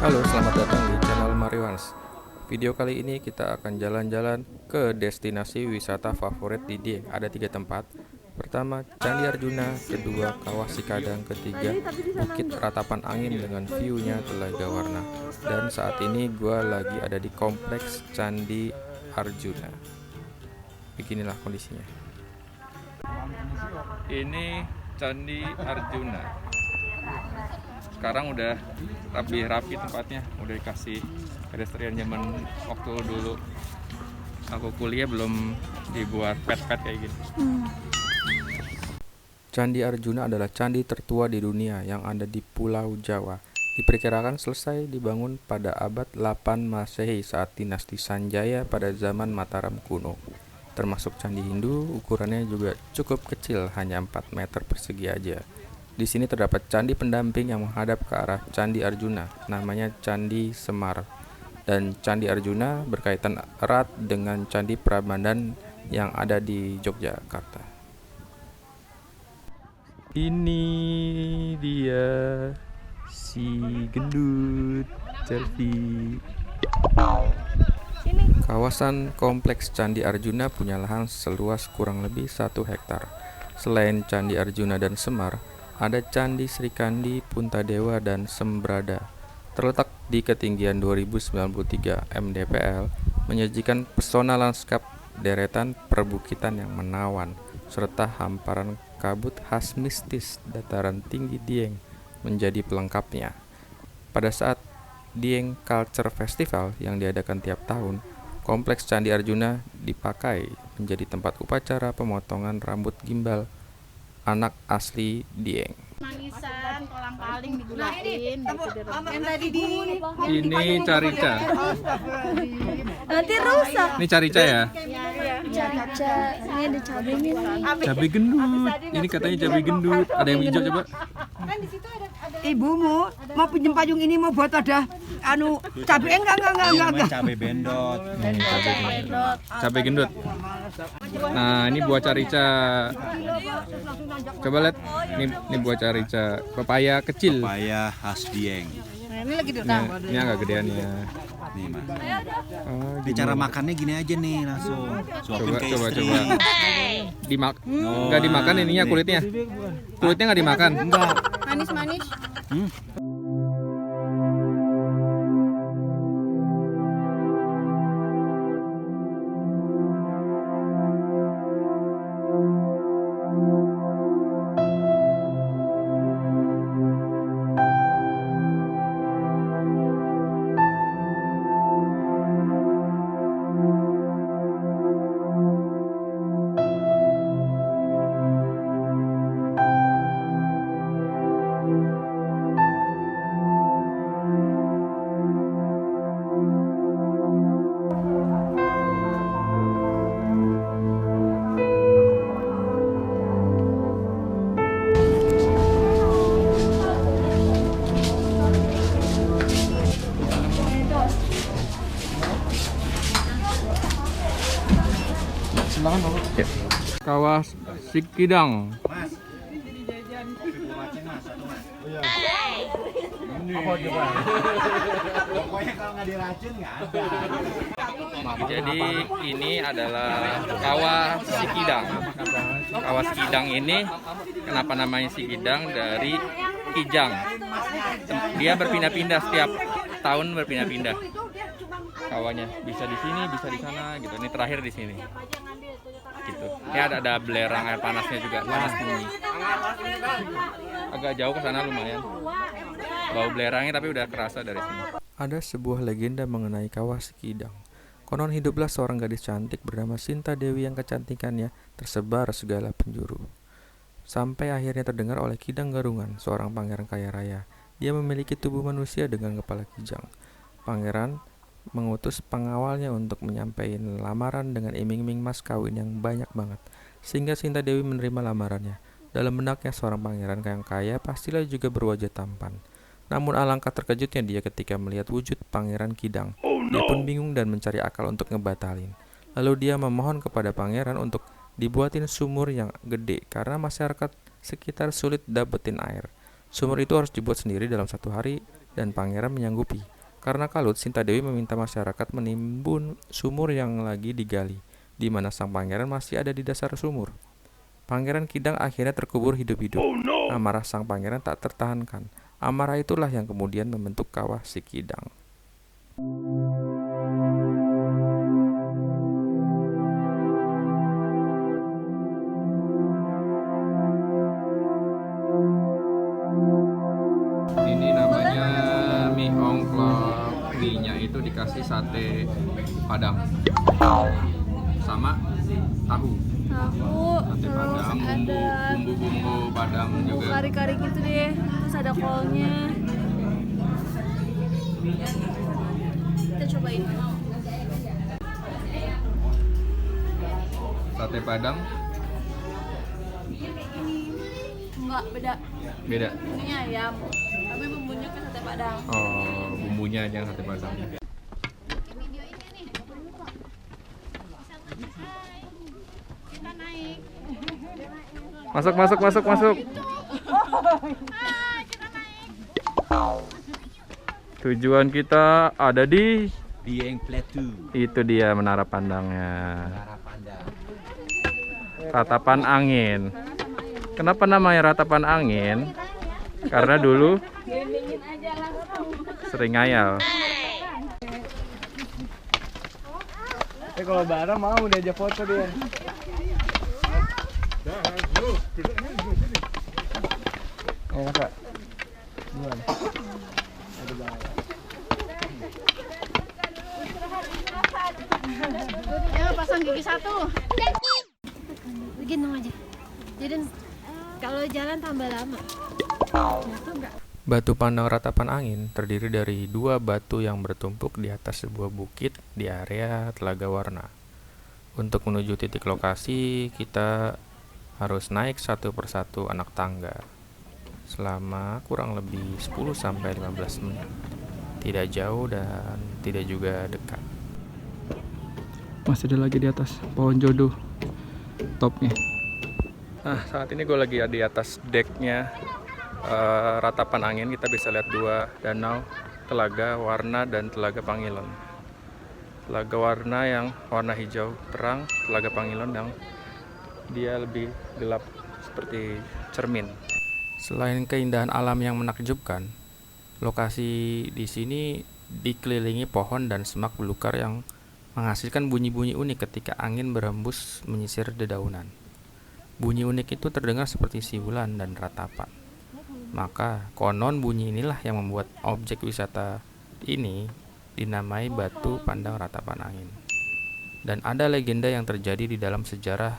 Halo, selamat datang di channel Mariwans. Video kali ini kita akan jalan-jalan ke destinasi wisata favorit di Dieng. Ada 3 tempat. Pertama, Candi Arjuna. Kedua, Kawah Sikadang. Ketiga, Bukit Ratapan Angin dengan view-nya Telaga Warna. Dan saat ini gue lagi ada di kompleks Candi Arjuna. Beginilah kondisinya. Ini Candi Arjuna. Sekarang udah rapi tempatnya, udah dikasih pedestrian. Zaman waktu dulu aku kuliah belum dibuat pet-pet kayak gini. Candi Arjuna adalah candi tertua di dunia yang ada di Pulau Jawa. Diperkirakan selesai dibangun pada abad 8 Masehi saat dinasti Sanjaya pada zaman Mataram kuno. Termasuk candi Hindu, ukurannya juga cukup kecil, hanya 4 meter persegi aja. Di sini terdapat candi pendamping yang menghadap ke arah Candi Arjuna, namanya Candi Semar. Dan Candi Arjuna berkaitan erat dengan Candi Prambanan yang ada di Yogyakarta. Ini dia si gendut selfie. Kawasan kompleks Candi Arjuna punya lahan seluas kurang lebih 1 hektar. Selain Candi Arjuna dan Semar, ada Candi Srikandi, Puntadewa, dan Sembrada. Terletak di ketinggian 2093 mdpl, menyajikan pesona lanskap deretan perbukitan yang menawan, serta hamparan kabut khas mistis dataran tinggi Dieng menjadi pelengkapnya. Pada saat Dieng Culture Festival yang diadakan tiap tahun, kompleks Candi Arjuna dipakai menjadi tempat upacara pemotongan rambut gimbal anak asli Dieng. Manisan, kolang-kaling digulain gitu yang tadi di Ini carica. nanti rusak. Ini carica ya? Carica, ini ada cabenya nih. Cabai gendut. Ini katanya cabai gendut. Ada yang hijau coba? Ibumu mau pinjem payung ini mau buat ada cabai enggak. Cabai bendot. Cabai gendut. Nah, ini buah carica. Coba lihat. Ini buah carica. Pepaya kecil. Pepaya khas Dieng. Ini lagi Nah, ini agak gedean ya. Nih, Mas. Oh, Ini cara makannya gini aja nih langsung. Suapin ke istri. Nggak dimakan ininya kulitnya. Kulitnya nggak dimakan. manis-manis. Ya. Kawah Sikidang. Mas. Pokoknya kalau nggak diracun nggak ada. Jadi ini adalah Kawah Sikidang. Kawah Sikidang ini kenapa namanya Sikidang? Dari Kijang. Dia berpindah-pindah setiap tahun, berpindah-pindah. Kawahnya bisa di sini, bisa di sana gitu. Ini terakhir di sini. Gitu. Ini ada belerang air panasnya juga, panas tinggi. Agak jauh ke sana lumayan. Bau belerangnya tapi udah kerasa dari sini. Ada sebuah legenda mengenai Kawah Sikidang. Konon hiduplah seorang gadis cantik bernama Sinta Dewi yang kecantikannya tersebar segala penjuru. Sampai akhirnya terdengar oleh Kidang Garungan, seorang pangeran kaya raya. Dia memiliki tubuh manusia dengan kepala kijang. Pangeran mengutus pengawalnya untuk menyampaikan lamaran dengan iming-iming mas kawin yang banyak banget, sehingga Sinta Dewi menerima lamarannya. Dalam benaknya seorang pangeran yang kaya pastilah juga berwajah tampan. Namun alangkah terkejutnya dia ketika melihat wujud Pangeran Kidang. Dia pun bingung dan mencari akal untuk ngebatalin. Lalu dia memohon kepada pangeran untuk dibuatin sumur yang gede karena masyarakat sekitar sulit dapetin air. Sumur itu harus dibuat sendiri dalam 1 hari dan pangeran menyanggupi. Karena kalut, Sinta Dewi meminta masyarakat menimbun sumur yang lagi digali, di mana sang pangeran masih ada di dasar sumur. Pangeran Kidang akhirnya terkubur hidup-hidup. Amarah sang pangeran tak tertahankan. Amarah itulah yang kemudian membentuk Kawah Sikidang. Ini namanya mie ongklok. Mie-nya itu dikasih sate padang sama tahu. Sate padang, bumbu padang juga. Kari-kari gitu deh. Terus ada kolnya. Kita cobain. Sate padang Enggak, beda. beda. Ini ayam, tapi bumbunya kayak sate padang. Oh, bumbunya aja yang sate padang. Kita naik. Masuk. Tujuan kita ada di Dieng Plateau. itu dia menara pandangnya. Cara pandang. Ratapan angin. Kenapa namanya ratapan angin? Karena dulu sering ngayal. Kalau bareng mau diajak foto dia. Oh, Kak. Gimana? Ya, pasang gigi satu. Gendong aja. Jadi kalau jalan tambah lama. Batu pandang ratapan angin terdiri dari dua batu yang bertumpuk di atas sebuah bukit di area Telaga Warna. Untuk menuju titik lokasi, kita harus naik satu persatu anak tangga selama kurang lebih 10-15 menit. Tidak jauh dan tidak juga dekat. Masih ada lagi di atas pohon jodoh topnya. Nah, saat ini gue lagi di atas decknya ratapan angin. Kita bisa lihat dua danau, Telaga Warna dan Telaga Pangilon. Telaga Warna yang warna hijau terang, Telaga Pangilon yang dia lebih gelap seperti cermin. Selain keindahan alam yang menakjubkan, lokasi di sini dikelilingi pohon dan semak belukar yang menghasilkan bunyi-bunyi unik ketika angin berhembus menyisir dedaunan. Bunyi unik itu terdengar seperti siulan dan ratapan. Maka konon bunyi inilah yang membuat objek wisata ini dinamai Batu Pandang Ratapan Angin. Dan ada legenda yang terjadi di dalam sejarah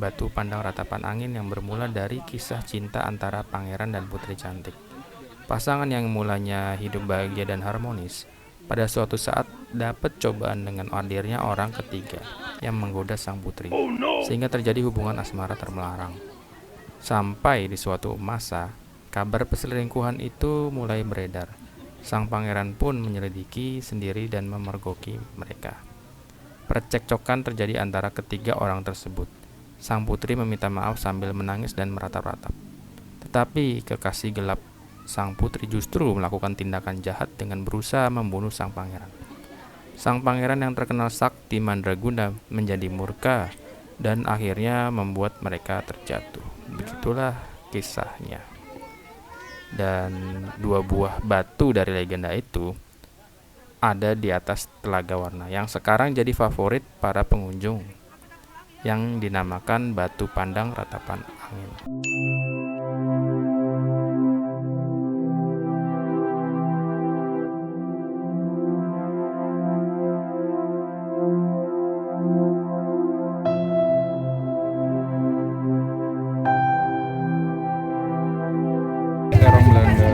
Batu Pandang Ratapan Angin yang bermula dari kisah cinta antara pangeran dan putri cantik. Pasangan yang mulanya hidup bahagia dan harmonis, pada suatu saat dapat cobaan dengan hadirnya orang ketiga yang menggoda sang putri, sehingga terjadi hubungan asmara termelarang. Sampai di suatu masa, kabar perselingkuhan itu mulai beredar. Sang pangeran pun menyelidiki sendiri dan memergoki mereka. Percekcokan terjadi antara ketiga orang tersebut. Sang putri meminta maaf sambil menangis dan meratap-ratap. Tetapi kekasih gelap sang putri justru melakukan tindakan jahat dengan berusaha membunuh sang pangeran. Sang pangeran yang terkenal sakti mandraguna menjadi murka dan akhirnya membuat mereka terjatuh. Begitulah kisahnya. Dan dua buah batu dari legenda itu ada di atas Telaga Warna yang sekarang jadi favorit para pengunjung, yang dinamakan Batu Pandang Ratapan Angin. Terong Belanda.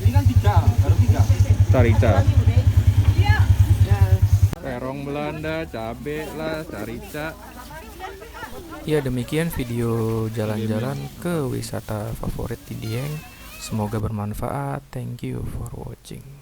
Ini carica. Terong Belanda, cabe lah, carica. Ya, demikian video jalan-jalan ke wisata favorit di Dieng. Semoga bermanfaat. Thank you for watching.